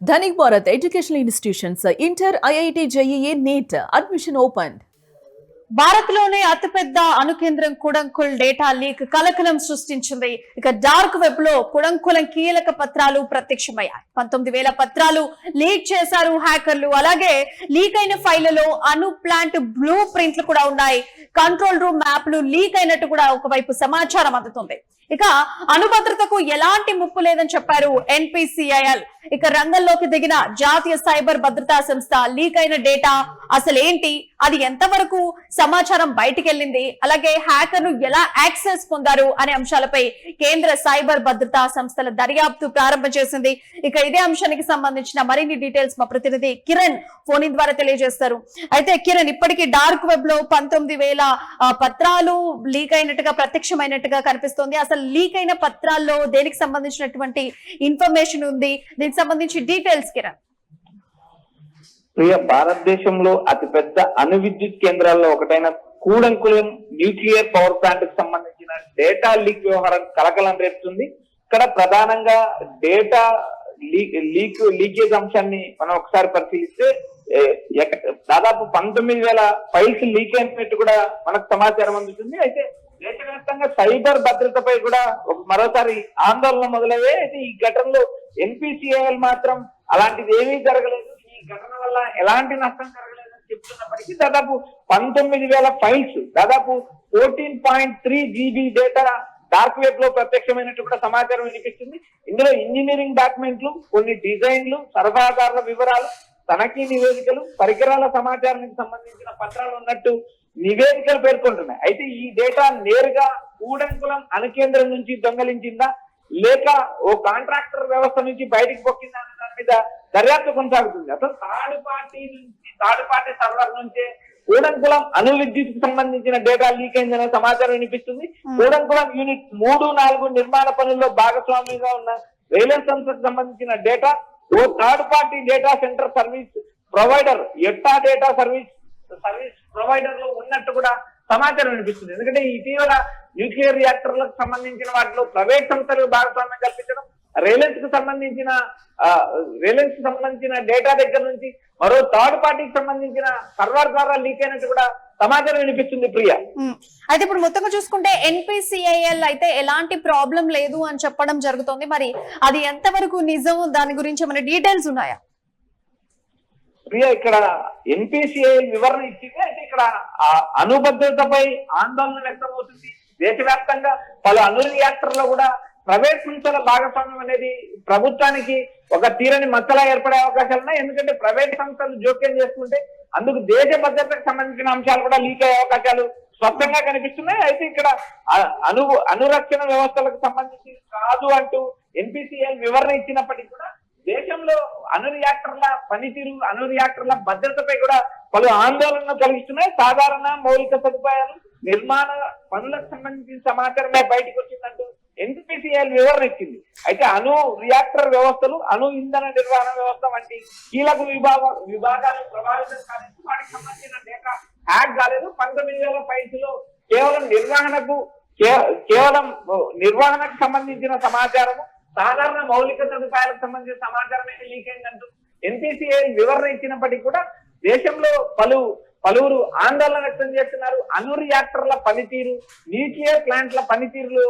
Dhanik Bharat Educational Institutions, Inter, IIT, JEE, NEET, admission opened. Bharat లోనే అతిపెద్ద అణుకేంద్రం కుడంకుల్ data leak కలకలం సృష్టించింది. ఇక డార్క్ వెబ్ లో కుడంకులం కీలక పత్రాలు ప్రత్యక్షమయ్యాయి. 19,000 పత్రాలు లీక్ చేశారు హ్యాకర్లు. అలాగే లీక్ అయిన ఫైళ్లలో అణు ప్లాంట్ బ్లూ ప్రింట్లు కూడా ఉన్నాయి. కంట్రోల్ రూమ్ మ్యాప్లు లీక్ అయినట్టు కూడా ఒకవైపు సమాచారం అందుతుంది. ఇక అణుభద్రతకు ఎలాంటి ముప్పు లేదని చెప్పారు NPCIL. ఇక రంగంలోకి దిగిన జాతీయ సైబర్ భద్రతా సంస్థ లీక్ అయిన డేటా అసలేంటి, అది ఎంతవరకు సమాచారం బయటికి వెళ్ళింది, అలాగే హ్యాకర్లు ఎలా యాక్సెస్ పొందారు అనే అంశాలపై కేంద్ర సైబర్ భద్రతా సంస్థల దర్యాప్తు ప్రారంభం చేసింది. ఇక ఇదే అంశానికి సంబంధించిన మరిన్ని డీటెయిల్స్ మా ప్రతినిధి కిరణ్ ఫోన్ ఇన్ ద్వారా తెలియజేస్తారు. అయితే కిరణ్, ఇప్పటికీ డార్క్ వెబ్ లో 19,000 పత్రాలు లీక్ అయినట్టుగా ప్రత్యక్షమైనట్టుగా కనిపిస్తోంది. అసలు లీక్ అయిన పత్రాల్లో దేనికి సంబంధించినటువంటి ఇన్ఫర్మేషన్ ఉంది, దీనికి సంబంధించి డీటెయిల్స్ కిరణ్. భారతదేశంలో అతిపెద్ద అణు విద్యుత్ కేంద్రాల్లో ఒకటైన కూడంకులం న్యూక్లియర్ పవర్ ప్లాంట్ కి సంబంధించిన డేటా లీక్ వ్యవహారం కలకలం రేపుతుంది. ఇక్కడ ప్రధానంగా డేటా లీకేజ్ అంశాన్ని మనం ఒకసారి పరిశీలిస్తే దాదాపు 19,000 ఫైల్స్ లీక్ అయినట్టు కూడా మనకు సమాచారం అందుతుంది. అయితే దేశవ్యాప్తంగా సైబర్ భద్రతపై కూడా మరోసారి ఆందోళన మొదలయ్యే. అయితే ఈ ఘటనలో NPCIL మాత్రం అలాంటిది ఏమీ జరగలేదు, ఈ ఘటన వల్ల ఎలాంటి నష్టం జరగలేదని చెప్తున్నప్పటికీ దాదాపు 19,000 ఫైల్స్, దాదాపు 14.3 GB డేటా డార్క్ వెబ్ లో ప్రత్యక్షమైనట్టు కూడా సమాచారం వినిపిస్తుంది. ఇందులో ఇంజనీరింగ్ డాక్యుమెంట్లు, కొన్ని డిజైన్లు, సరఫరాదారుల వివరాలు, తనిఖీ నివేదికలు, పరికరాల సమాచారానికి సంబంధించిన పత్రాలు ఉన్నట్టు నివేదికలు పేర్కొంటున్నాయి. అయితే ఈ డేటా నేరుగా కూడంకులం అణుకేంద్రం నుంచి దొంగలించిందా లేక ఓ కాంట్రాక్టర్ వ్యవస్థ నుంచి బయటికి పొక్కిందా అనే దాని మీద దర్యాప్తు కొనసాగుతుంది. అసలు థర్డ్ పార్టీ సర్వర్ నుంచే కూడంకులం అణు విద్యుత్ కు సంబంధించిన డేటా లీక్ అయిందనే సమాచారం వినిపిస్తుంది. కూడంకులం యూనిట్ 3, 4 నిర్మాణ పనుల్లో భాగస్వామిగా ఉన్న రైల్వే సంస్థకు సంబంధించిన డేటా ఓ third party data center service provider ఎట్టా డేటా సర్వీస్ ప్రొవైడర్ లో ఉన్నట్టు కూడా సమాచారం వినిపిస్తుంది. ఎందుకంటే ఇటీవల న్యూక్లియర్ రియాక్టర్లకు సంబంధించిన వాటిలో ప్రైవేట్ సంస్థలకు భాగస్వామ్యం కల్పించడం, రిలయన్స్ కు సంబంధించిన డేటా దగ్గర నుంచి మరో థర్డ్ పార్టీకి సంబంధించిన సర్వర్ ద్వారా లీక్ అయినట్టు కూడా సమాచారం వినిపిస్తుంది. ప్రియా, అయితే ఇప్పుడు మొత్తంగా చూసుకుంటే NPCIL అయితే ఎలాంటి ప్రాబ్లం లేదు అని చెప్పడం జరుగుతుంది. మరి అది ఎంతవరకు నిజం, దాని గురించి ఏమైనా డీటెయిల్స్ ఉన్నాయా? ప్రియా, ఇక్కడ NPCIL వివరణ ఇచ్చింది. అయితే ఇక్కడ అణుభద్రతపై ఆందోళన వ్యక్తమవుతుంది. దేశవ్యాప్తంగా పలు అణు రియాక్టర్లో కూడా ప్రైవేట్ సంస్థల భాగస్వామ్యం అనేది ప్రభుత్వానికి ఒక తీరని మచ్చలా ఏర్పడే అవకాశాలు ఉన్నాయి. ఎందుకంటే ప్రైవేట్ సంస్థలు జోక్యం చేసుకుంటే అందుకు దేశ భద్రతకు సంబంధించిన అంశాలు కూడా లీక్ అయ్యే అవకాశాలు స్పష్టంగా కనిపిస్తున్నాయి. అయితే ఇక్కడ అణురక్షణ వ్యవస్థలకు సంబంధించి కాదు అంటూ NPCIL వివరణ ఇచ్చినప్పటికీ కూడా దేశంలో అణు రియాక్టర్ల పనితీరు, అణు రియాక్టర్ల భద్రతపై కూడా పలు ఆందోళనలు కలిగిస్తున్నాయి. సాధారణ మౌలిక సదుపాయాలు, నిర్మాణ పనులకు సంబంధించిన సమాచారమే బయటకు వచ్చిందంటూ NPCIL వివరణ ఇచ్చింది. అయితే అణు రియాక్టర్ వ్యవస్థలు, అణు ఇంధన నిర్వహణ వ్యవస్థ వంటి కీలక విభాగాలు ప్రభావితం కాలేదు. వాటికి సంబంధించిన డేటా హ్యాక్ కాలేదు. 19,000 ఫైల్స్ లో కేవలం నిర్వహణకు సంబంధించిన సమాచారము, సాధారణ మౌలిక సదుపాయాలకు సంబంధించిన సమాచారమే లీక్ అయిందంటూ NPCIL వివరణ ఇచ్చినప్పటికీ కూడా దేశంలో పలువురు ఆందోళన వ్యక్తం చేస్తున్నారు. అణు రియాక్టర్ల పనితీరు, న్యూక్లియర్ ప్లాంట్ల పనితీరులు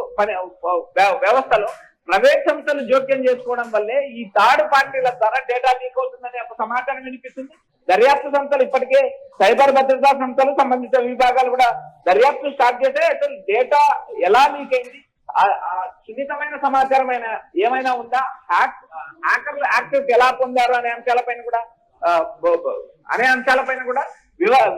వ్యవస్థలో ప్రైవేట్ సంస్థలు జోక్యం చేసుకోవడం వల్లే ఈ థర్డ్ పార్టీల ద్వారా డేటా లీక్ అవుతుందనే ఒక సమాచారం వినిపిస్తుంది. దర్యాప్తు సంస్థలు ఇప్పటికే సైబర్ భద్రతా సంస్థలు సంబంధిత విభాగాలు కూడా దర్యాప్తు స్టార్ట్ చేస్తే అసలు డేటా ఎలా లీక్ అయింది, సున్నితమైన సమాచారం ఏమైనా ఉందా, హ్యాకర్లు యాక్సెస్ ఎలా పొందారు అనే అంశాలపైన కూడా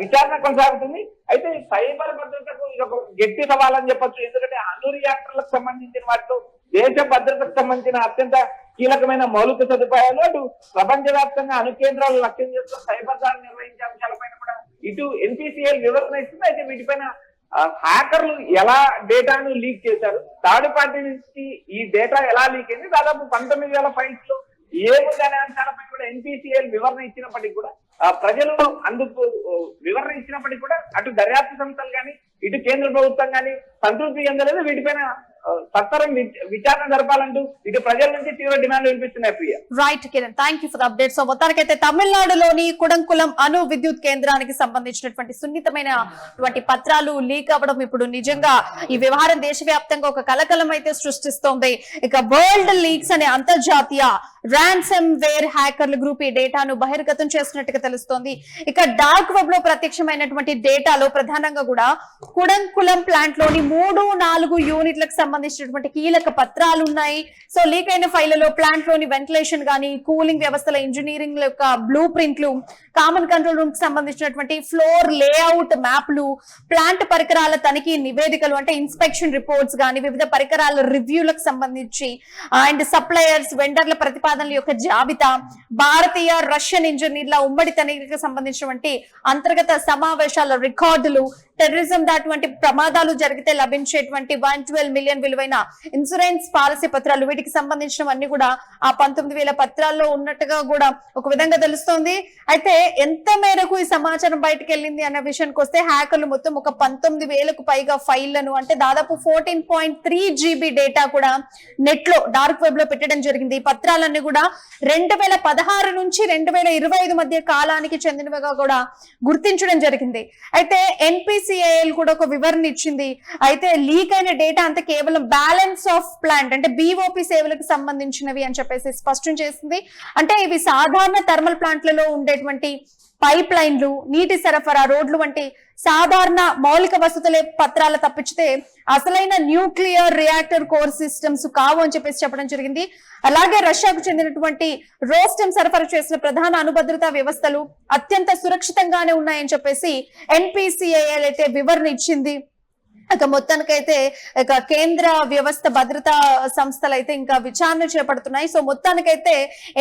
విచారణ కొనసాగుతుంది. అయితే సైబర్ భద్రతకు ఇది ఒక గట్టి సవాలని చెప్పొచ్చు. ఎందుకంటే అణు రియాక్టర్లకు సంబంధించిన వాటిలో దేశ భద్రతకు సంబంధించిన అత్యంత కీలకమైన మౌలిక సదుపాయాలు, అటు ప్రపంచవ్యాప్తంగా అణు కేంద్రాలు లక్ష్యం చేస్తున్న సైబర్ దాడులు నిర్వహించే అంశాలపైన కూడా ఇటు NPCIL వివరణ ఇస్తుంది. అయితే వీటిపైన హ్యాకర్లు ఎలా డేటాను లీక్ చేశారు, థర్డ్ పార్టీ నుంచి ఈ డేటా ఎలా లీక్ అయింది, దాదాపు 19,000 ఫైల్స్ లో ఏముందనే అంశాలపై కూడా NPCIL వివరణ ఇచ్చినప్పటికీ కూడా ప్రజలు అందుకు వివరణ ఇచ్చినప్పటికీ కూడా అటు దర్యాప్తు సంస్థలు కానీ ఇటు కేంద్ర ప్రభుత్వం కానీ సంతృప్తి చెందలేదు. వీటిపైన సత్వరం విచారణ జరపాలంటూ ఇటు ప్రజల నుంచి తీవ్ర డిమాండ్లు వినిపిస్తున్నాయి Priya. Right Kiran, thank you for the update. So మొత్తానికైతే తమిళనాడులోని కుడంకులం అణు విద్యుత్ కేంద్రానికి సంబంధించినటువంటి సున్నితమైనటువంటి పత్రాలు లీక్ అవ్వడం ఇప్పుడు నిజంగా ఈ వ్యవహారం దేశవ్యాప్తంగా ఒక కలకలం అయితే సృష్టిస్తోంది. ఇక వరల్డ్ లీక్స్ అనే అంతర్జాతీయ ర్యాన్సమ్ వేర్ హ్యాకర్ల గ్రూప్ ఈ డేటాను బహిర్గతం చేసినట్టుగా తెలుస్తోంది. ఇక డార్క్ వెబ్ లో ప్రత్యక్షమైనటువంటి డేటాలో ప్రధానంగా కూడా కుడంకులం ప్లాంట్ లోని 3-4 యూనిట్లకు సంబంధించినటువంటి కీలక పత్రాలు ఉన్నాయి. సో లీక్ అయిన ఫైళ్లలో ప్లాంట్ లోని వెంటిలేషన్ గానీ, కూలింగ్ వ్యవస్థల ఇంజనీరింగ్ యొక్క బ్లూ ప్రింట్లు, కామన్ కంట్రోల్ రూమ్ కి సంబంధించినటువంటి ఫ్లోర్ లేఅవుట్ మ్యాప్లు, ప్లాంట్ పరికరాల తనిఖీ నివేదికలు అంటే ఇన్స్పెక్షన్ రిపోర్ట్స్ గానీ, వివిధ పరికరాల రివ్యూలకు సంబంధించి అండ్ సప్లయర్స్ వెండర్ల ప్రతిపాదనల యొక్క జాబితా, భారతీయ రష్యన్ ఇంజనీర్ల ఉమ్మడి తనిఖీకి సంబంధించినటువంటి అంతర్గత సమావేశాల రికార్డులు, టెర్రరిజం దాటువంటి ప్రమాదాలు జరిగితే లభించేటువంటి 112 మిలియన్ విలువైన ఇన్సూరెన్స్ పాలసీ పత్రాలు, వీటికి సంబంధించినవన్నీ కూడా ఆ 19,000 పత్రాల్లో ఉన్నట్టుగా కూడా ఒక విధంగా తెలుస్తోంది. అయితే ఎంత మేరకు ఈ సమాచారం బయటకు వెళ్ళింది అన్న విషయానికి వస్తే హ్యాకర్లు మొత్తం ఒక 19,000కు పైగా ఫైళ్లను అంటే దాదాపు 14.3 GB డేటా కూడా నెట్ లో డార్క్ వెబ్ లో పెట్టడం జరిగింది. ఈ పత్రాలన్నీ కూడా 2016 నుంచి 2025 మధ్య కాలానికి చెందినవిగా కూడా గుర్తించడం జరిగింది. అయితే NPCIL కూడా ఒక వివరణ ఇచ్చింది. అయితే లీక్ అయిన డేటా అంతా కేవలం బ్యాలెన్స్ ఆఫ్ ప్లాంట్ అంటే BOP సేవలకు సంబంధించినవి అని చెప్పేసి స్పష్టం చేసింది. అంటే ఇవి సాధారణ థర్మల్ ప్లాంట్లలో ఉండేటువంటి పైప్ లైన్లు, నీటి సరఫరా, రోడ్లు వంటి సాధారణ మౌలిక వసతుల పత్రాలు తప్పించితే అసలైన న్యూక్లియర్ రియాక్టర్ కోర్ సిస్టమ్స్ కావు అని చెప్పేసి చెప్పడం జరిగింది. అలాగే రష్యాకు చెందినటువంటి రోస్టమ్ సరఫరా చేసిన ప్రధాన అనుభద్రతా వ్యవస్థలు అత్యంత సురక్షితంగానే ఉన్నాయని చెప్పేసి NPCIL అయితే వివరణ ఇచ్చింది. ఇక మొత్తానికైతే ఇక కేంద్ర వ్యవస్థ భద్రతా సంస్థలు అయితే ఇంకా విచారణ చేపడుతున్నాయి. సో మొత్తానికైతే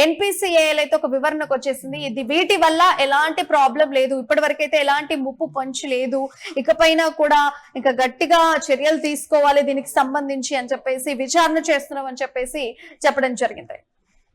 NPCIL అయితే ఒక వివరణకు వచ్చేసింది. ఇది వీటి వల్ల ఎలాంటి ప్రాబ్లం లేదు, ఇప్పటి వరకైతే ఎలాంటి ముప్పు పొంచి లేదు, ఇకపైన కూడా ఇంకా గట్టిగా చర్యలు తీసుకోవాలి దీనికి సంబంధించి అని చెప్పేసి విచారణ చేస్తున్నాం అని చెప్పేసి చెప్పడం జరిగింది.